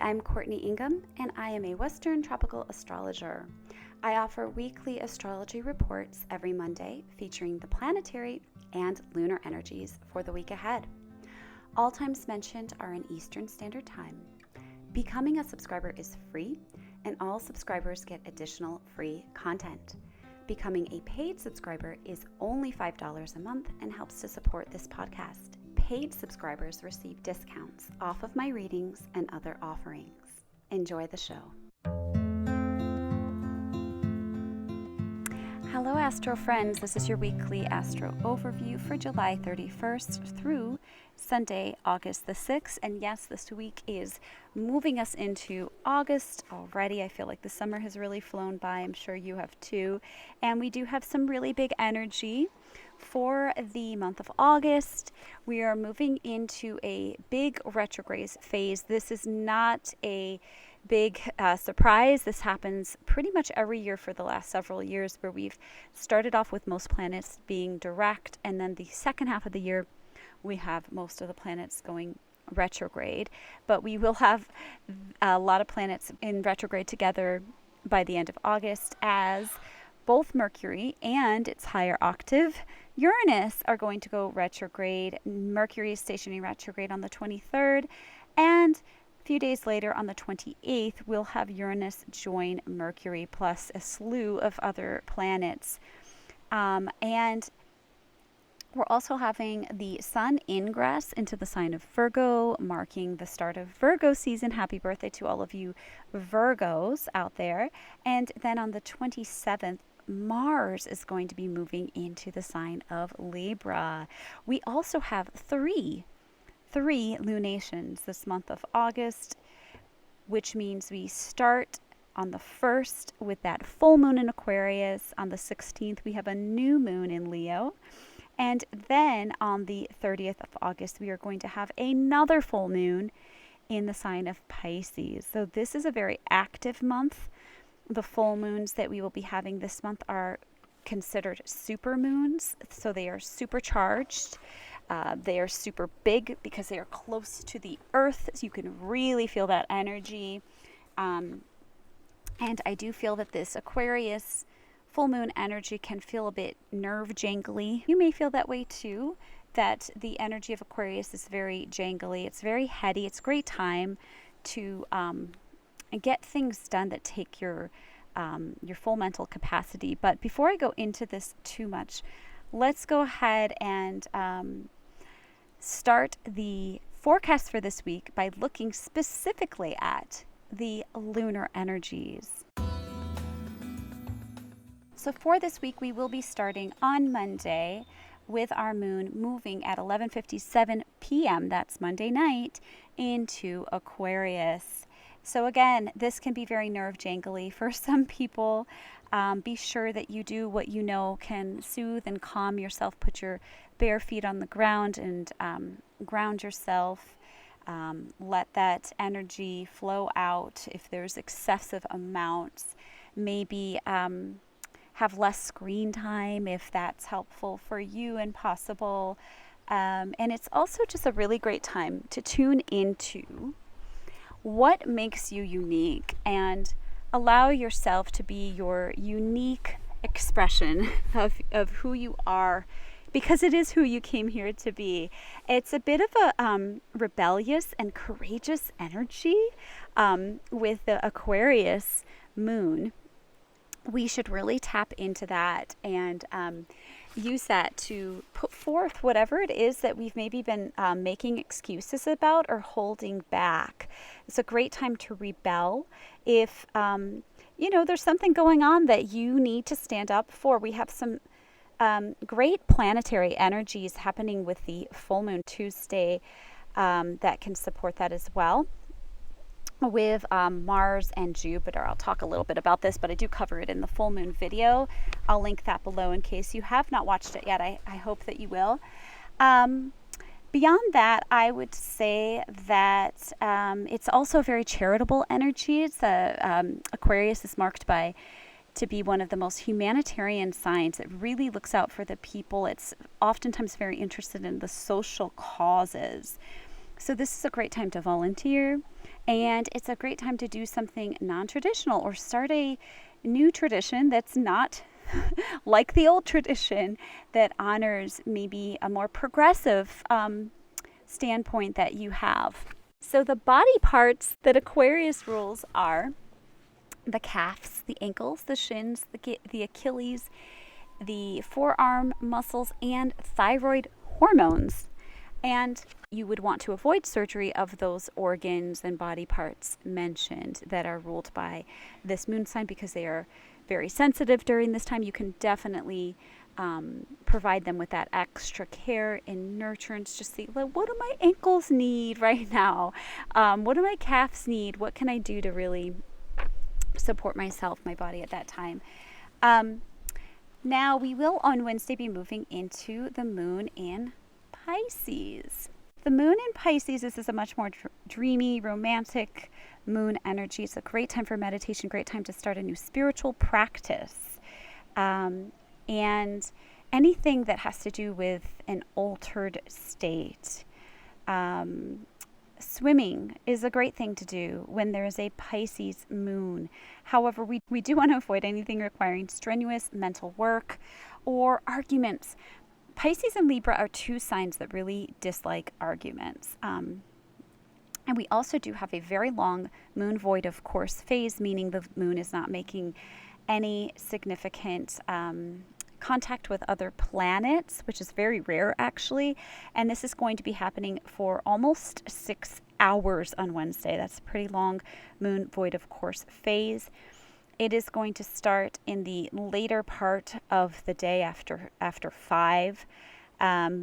I'm Courtney Ingham, and I am a Western tropical astrologer. I offer weekly astrology reports every Monday featuring the planetary and lunar energies for the week ahead. All times mentioned are in Eastern Standard Time. Becoming a subscriber is free, and all subscribers get additional free content. Becoming a paid subscriber is only $5 a month and helps to support this podcast. Paid subscribers receive discounts off of my readings and other offerings. Enjoy the show. Hello, Astro friends. This is your weekly Astro overview for July 31st through Sunday, August the 6th. And yes, this week is moving us into August already. I feel like the summer has really flown by. I'm sure you have too. And we do have some really big energy for the month of August. We are moving into a big retrograde phase. This is not a big surprise. This happens pretty much every year for the last several years, where we've started off with most planets being direct, and then the second half of the year we have most of the planets going retrograde. But we will have a lot of planets in retrograde together by the end of August, as both Mercury and its higher octave Uranus are going to go retrograde. Mercury is stationing retrograde on the 23rd, and a few days later on the 28th, we'll have Uranus join Mercury plus a slew of other planets. And we're also having the Sun ingress into the sign of Virgo, marking the start of Virgo season. Happy birthday to all of you Virgos out there. And then on the 27th, Mars is going to be moving into the sign of Libra. We also have three lunations this month of August, which means we start on the 1st with that full moon in Aquarius. On the 16th, we have a new moon in Leo. And then on the 30th of August, we are going to have another full moon in the sign of Pisces. So this is a very active month. The full moons that we will be having this month are considered super moons. So they are supercharged. They are super big because they are close to the earth. So you can really feel that energy. And I do feel that this Aquarius full moon energy can feel a bit nerve jangly. You may feel that way too, that the energy of Aquarius is very jangly. It's very heady. It's a great time to get things done that take your full mental capacity. But before I go into this too much, let's go ahead and start the forecast for this week by looking specifically at the lunar energies. So for this week, we will be starting on Monday with our moon moving at 11:57 p.m. That's Monday night into Aquarius. So again, this can be very nerve jangly for some people. Be sure that you do what you know can soothe and calm yourself. Put your bare feet on the ground and ground yourself. Let that energy flow out. If there's excessive amounts, maybe have less screen time if that's helpful for you and possible. And it's also just a really great time to tune into what makes you unique and allow yourself to be your unique expression of who you are, because it is who you came here to be. It's a bit of a rebellious and courageous energy with the Aquarius moon. We should really tap into that and use that to put forth whatever it is that we've maybe been making excuses about or holding back. It's a great time to rebel if, there's something going on that you need to stand up for. We have some great planetary energies happening with the full moon Tuesday that can support that as well. With Mars and Jupiter. I'll talk a little bit about this, but I do cover it in the full moon video. I'll link that below in case you have not watched it yet. I hope that you will. Beyond that, I would say that it's also a very charitable energy. It's Aquarius is marked to be one of the most humanitarian signs. It really looks out for the people. It's oftentimes very interested in the social causes. So this is a great time to volunteer And it's a great time to do something non-traditional or start a new tradition that's not like the old tradition, that honors maybe a more progressive standpoint that you have. So the body parts that Aquarius rules are the calves, the ankles, the shins, the Achilles, the forearm muscles, and thyroid hormones. And you would want to avoid surgery of those organs and body parts mentioned that are ruled by this moon sign, because they are very sensitive during this time. You can definitely provide them with that extra care and nurturance. Just see, well, what do my ankles need right now? What do my calves need? What can I do to really support myself, my body at that time? Now we will on Wednesday be moving into the moon in Pisces. The moon in Pisces, this is a much more dreamy, romantic moon energy. It's a great time for meditation, great time to start a new spiritual practice. And anything that has to do with an altered state. Swimming is a great thing to do when there is a Pisces moon. However, we do want to avoid anything requiring strenuous mental work or arguments. Pisces and Libra are two signs that really dislike arguments. And we also do have a very long moon void of course phase, meaning the moon is not making any significant contact with other planets, which is very rare actually. And this is going to be happening for almost 6 hours on Wednesday. That's a pretty long moon void of course phase. It is going to start in the later part of the day after 5.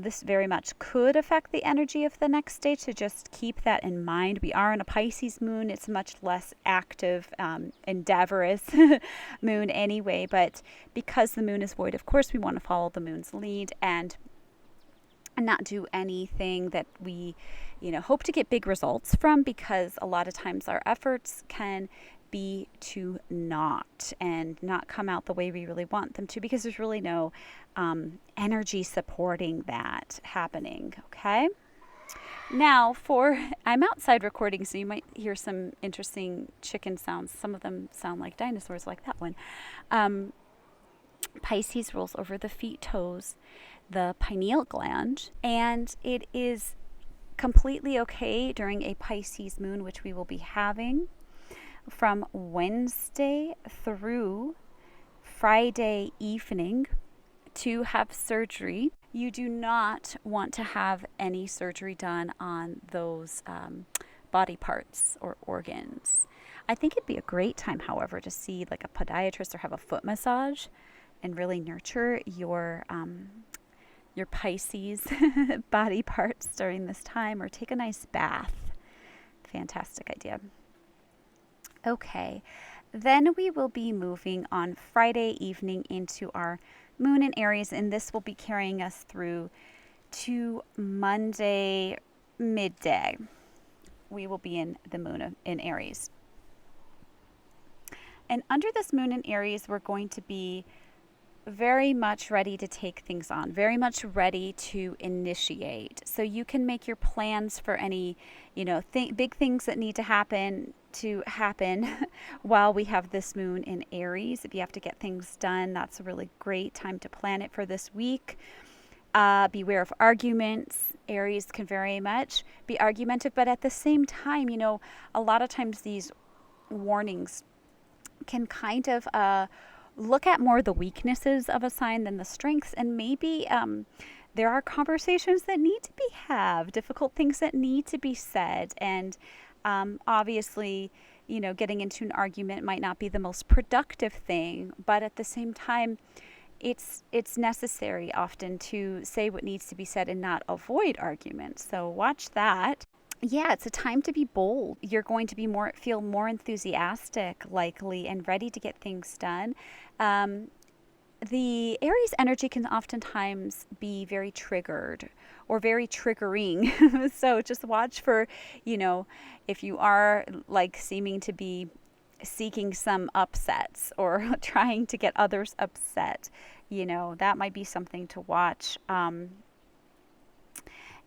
This very much could affect the energy of the next day, so just keep that in mind. We are in a Pisces moon. It's a much less active, endeavorous moon anyway, but because the moon is void, of course, we want to follow the moon's lead and not do anything that we, hope to get big results from, because a lot of times our efforts can be to not come out the way we really want them to, because there's really no energy supporting that happening. Okay. Now I'm outside recording, so you might hear some interesting chicken sounds. Some of them sound like dinosaurs, like that one. Pisces rules over the feet, toes, the pineal gland, and it is completely okay during a Pisces moon, which we will be having from Wednesday through Friday evening, to have surgery. You do not want to have any surgery done on those body parts or organs. I think it'd be a great time, however, to see like a podiatrist or have a foot massage and really nurture your Pisces body parts during this time, or take a nice bath. Fantastic idea. Okay, then we will be moving on Friday evening into our moon in Aries, and this will be carrying us through to Monday midday. We will be in the moon in Aries. And under this moon in Aries, we're going to be very much ready to take things on, very much ready to initiate. So you can make your plans for any, big things that need to happen while we have this moon in Aries. If you have to get things done, that's a really great time to plan it for this week. Beware of arguments. Aries can very much be argumentative, but at the same time, a lot of times these warnings can kind of look at more the weaknesses of a sign than the strengths, and maybe there are conversations that need to be had, difficult things that need to be said, and obviously, getting into an argument might not be the most productive thing, but at the same time, it's necessary often to say what needs to be said and not avoid arguments. So watch that. Yeah, it's a time to be bold. You're going to be feel more enthusiastic, likely, and ready to get things done. The Aries energy can oftentimes be very triggered or very triggering. So just watch for, if you are like seeming to be seeking some upsets or trying to get others upset, that might be something to watch.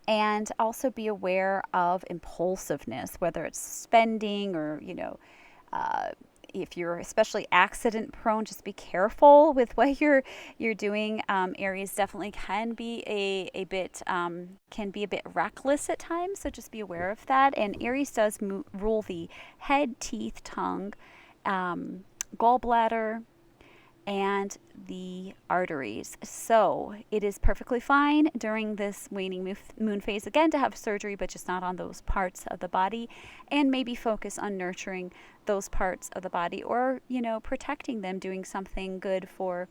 And also be aware of impulsiveness, whether it's spending or, uh, if you're especially accident prone, just be careful with what you're doing. Aries definitely can be a bit reckless at times, so just be aware of that. And Aries does rule the head, teeth, tongue, gallbladder, and the arteries. So it is perfectly fine during this waning moon phase again to have surgery, but just not on those parts of the body, and maybe focus on nurturing those parts of the body, or protecting them, doing something good for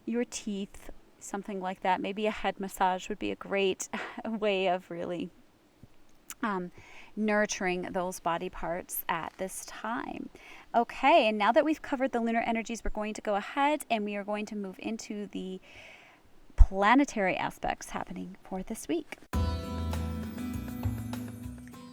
your teeth, something like that. Maybe a head massage would be a great way of really nurturing those body parts at this time. Okay, and now that we've covered the lunar energies, we're going to go ahead and we are going to move into the planetary aspects happening for this week.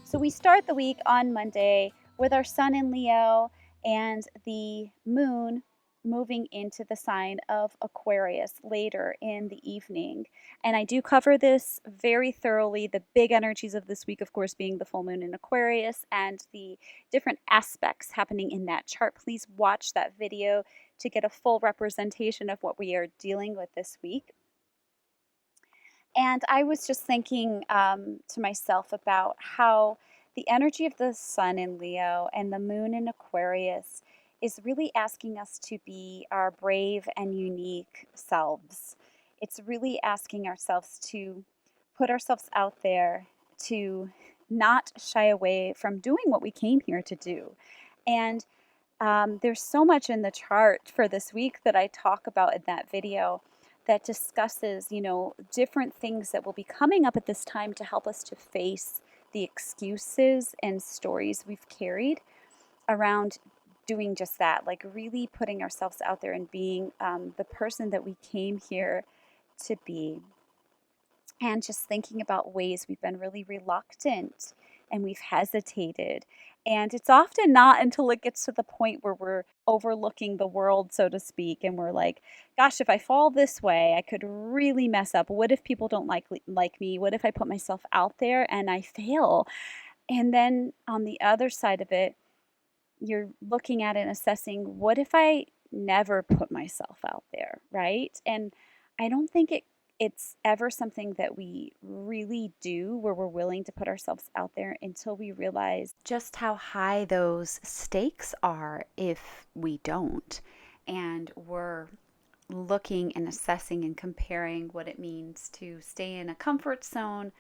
So we start the week on Monday with our sun in Leo and the moon moving into the sign of Aquarius later in the evening. And I do cover this very thoroughly. The big energies of this week, of course, being the full moon in Aquarius and the different aspects happening in that chart. Please watch that video to get a full representation of what we are dealing with this week. And I was just thinking to myself about how the energy of the sun in Leo and the moon in Aquarius is really asking us to be our brave and unique selves. It's really asking ourselves to put ourselves out there, to not shy away from doing what we came here to do. And there's so much in the chart for this week that I talk about in that video that discusses, different things that will be coming up at this time to help us to face the excuses and stories we've carried around doing just that, like really putting ourselves out there and being the person that we came here to be. And just thinking about ways we've been really reluctant and we've hesitated. And it's often not until it gets to the point where we're overlooking the world, so to speak, and we're like, gosh, if I fall this way, I could really mess up. What if people don't like me? What if I put myself out there and I fail? And then on the other side of it, you're looking at it and assessing, what if I never put myself out there, right? And I don't think it's ever something that we really do where we're willing to put ourselves out there until we realize just how high those stakes are if we don't. And we're looking and assessing and comparing what it means to stay in a comfort zone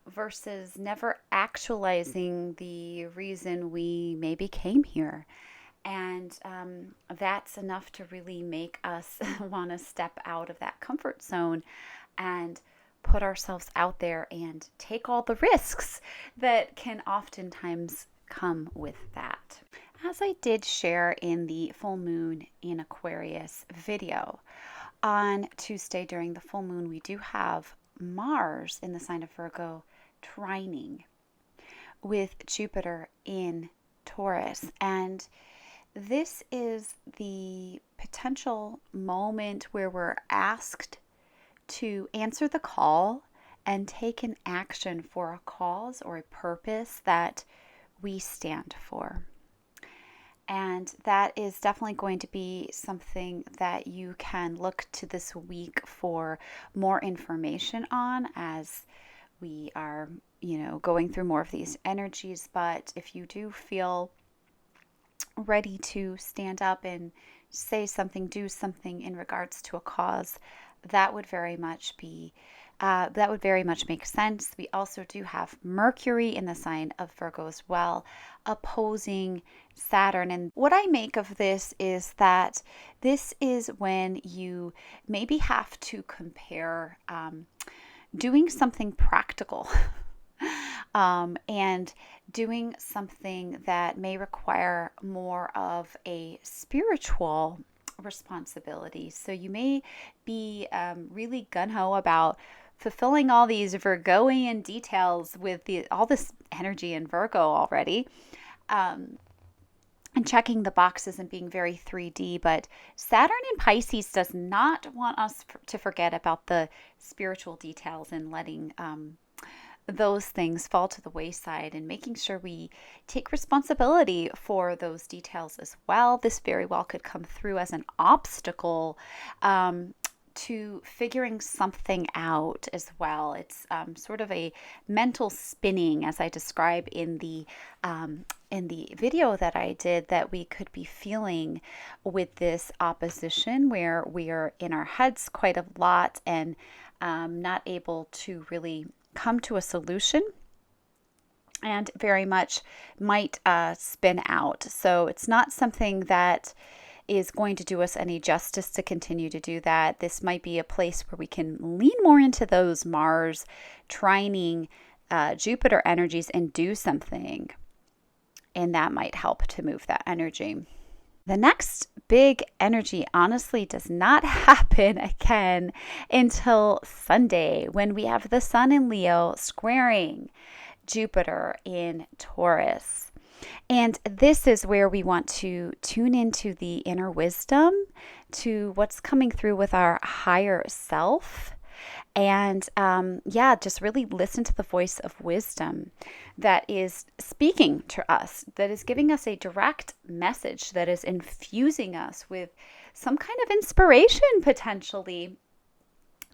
versus never actualizing the reason we maybe came here. And that's enough to really make us want to step out of that comfort zone and put ourselves out there and take all the risks that can oftentimes come with that. As I did share in the full moon in Aquarius video, on Tuesday during the full moon, we do have Mars in the sign of Virgo trining with Jupiter in Taurus. And this is the potential moment where we're asked to answer the call and take an action for a cause or a purpose that we stand for. And that is definitely going to be something that you can look to this week for more information on as we are, going through more of these energies. But if you do feel ready to stand up and say something, do something in regards to a cause, that would very much make sense. We also do have Mercury in the sign of Virgo as well, opposing Saturn. And what I make of this is that this is when you maybe have to compare doing something practical and doing something that may require more of a spiritual responsibility. So you may be really gung-ho about fulfilling all these Virgoian details with all this energy in Virgo already, and checking the boxes and being very 3D. But Saturn in Pisces does not want us to forget about the spiritual details and letting those things fall to the wayside and making sure we take responsibility for those details as well. This very well could come through as an obstacle to figuring something out as well. It's sort of a mental spinning, as I describe in the video that I did, that we could be feeling with this opposition, where we are in our heads quite a lot and not able to really come to a solution, and very much might spin out. So it's not something that is going to do us any justice to continue to do that. This might be a place where we can lean more into those Mars trining Jupiter energies and do something. And that might help to move that energy. The next big energy honestly does not happen again until Sunday, when we have the Sun in Leo squaring Jupiter in Taurus. And this is where we want to tune into the inner wisdom, to what's coming through with our higher self. And just really listen to the voice of wisdom that is speaking to us, that is giving us a direct message, that is infusing us with some kind of inspiration potentially.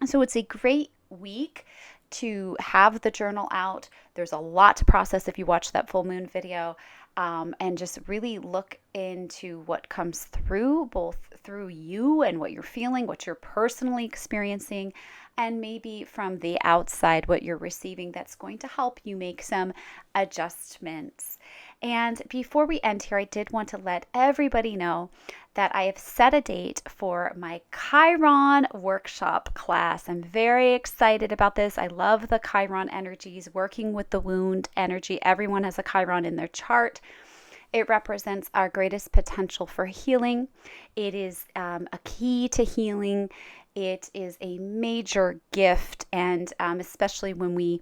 So it's a great week to have the journal out. There's a lot to process if you watch that full moon video, and just really look into what comes through, both through you and what you're feeling, what you're personally experiencing, and maybe from the outside, what you're receiving that's going to help you make some adjustments. And before we end here, I did want to let everybody know that I have set a date for my Chiron workshop class. I'm very excited about this. I love the Chiron energies, working with the wound energy. Everyone has a Chiron in their chart. It represents our greatest potential for healing. It is a key to healing. It is a major gift, and especially when we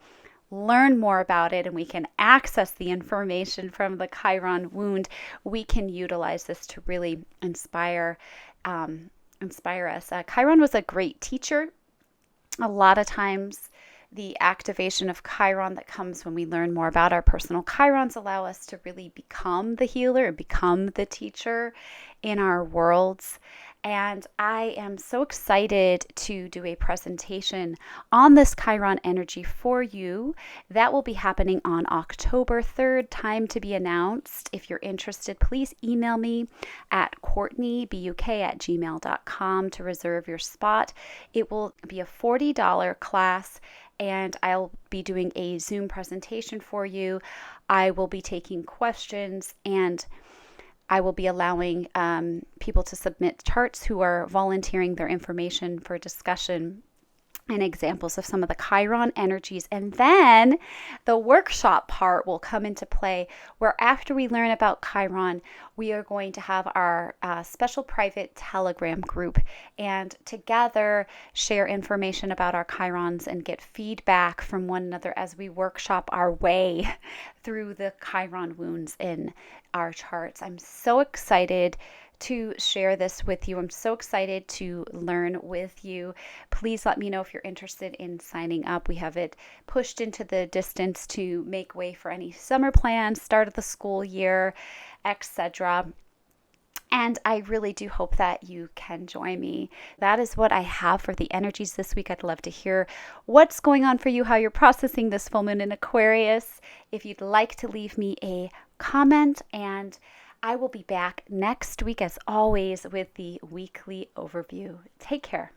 learn more about it and we can access the information from the Chiron wound, we can utilize this to really inspire us. Chiron was a great teacher. A lot of times the activation of Chiron that comes when we learn more about our personal Chirons allow us to really become the healer and become the teacher in our worlds. And I am so excited to do a presentation on this Chiron energy for you. That will be happening on October 3rd, time to be announced. If you're interested, please email me at courtneybuk@gmail.com to reserve your spot. It will be a $40 class, and I'll be doing a Zoom presentation for you. I will be taking questions, and I will be allowing people to submit charts who are volunteering their information for discussion and examples of some of the Chiron energies. And then the workshop part will come into play, where after we learn about Chiron, we are going to have our special private Telegram group, and together share information about our Chirons and get feedback from one another as we workshop our way through the Chiron wounds in our charts. I'm so excited to share this with you. I'm so excited to learn with you. Please let me know if you're interested in signing up. We have it pushed into the distance to make way for any summer plans, start of the school year, etc. And I really do hope that you can join me. That is what I have for the energies this week. I'd love to hear what's going on for you, how you're processing this full moon in Aquarius. If you'd like to leave me a comment, and I will be back next week, as always, with the weekly overview. Take care.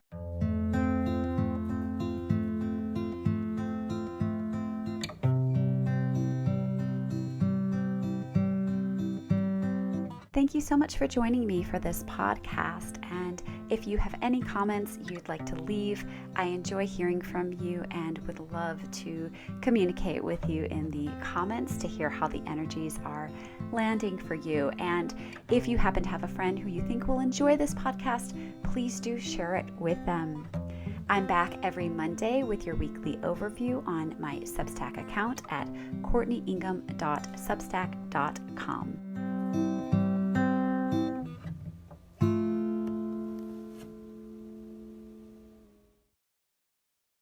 Thank you so much for joining me for this podcast. And if you have any comments you'd like to leave, I enjoy hearing from you and would love to communicate with you in the comments to hear how the energies are landing for you. And if you happen to have a friend who you think will enjoy this podcast, please do share it with them. I'm back every Monday with your weekly overview on my Substack account at courtneyingham.substack.com.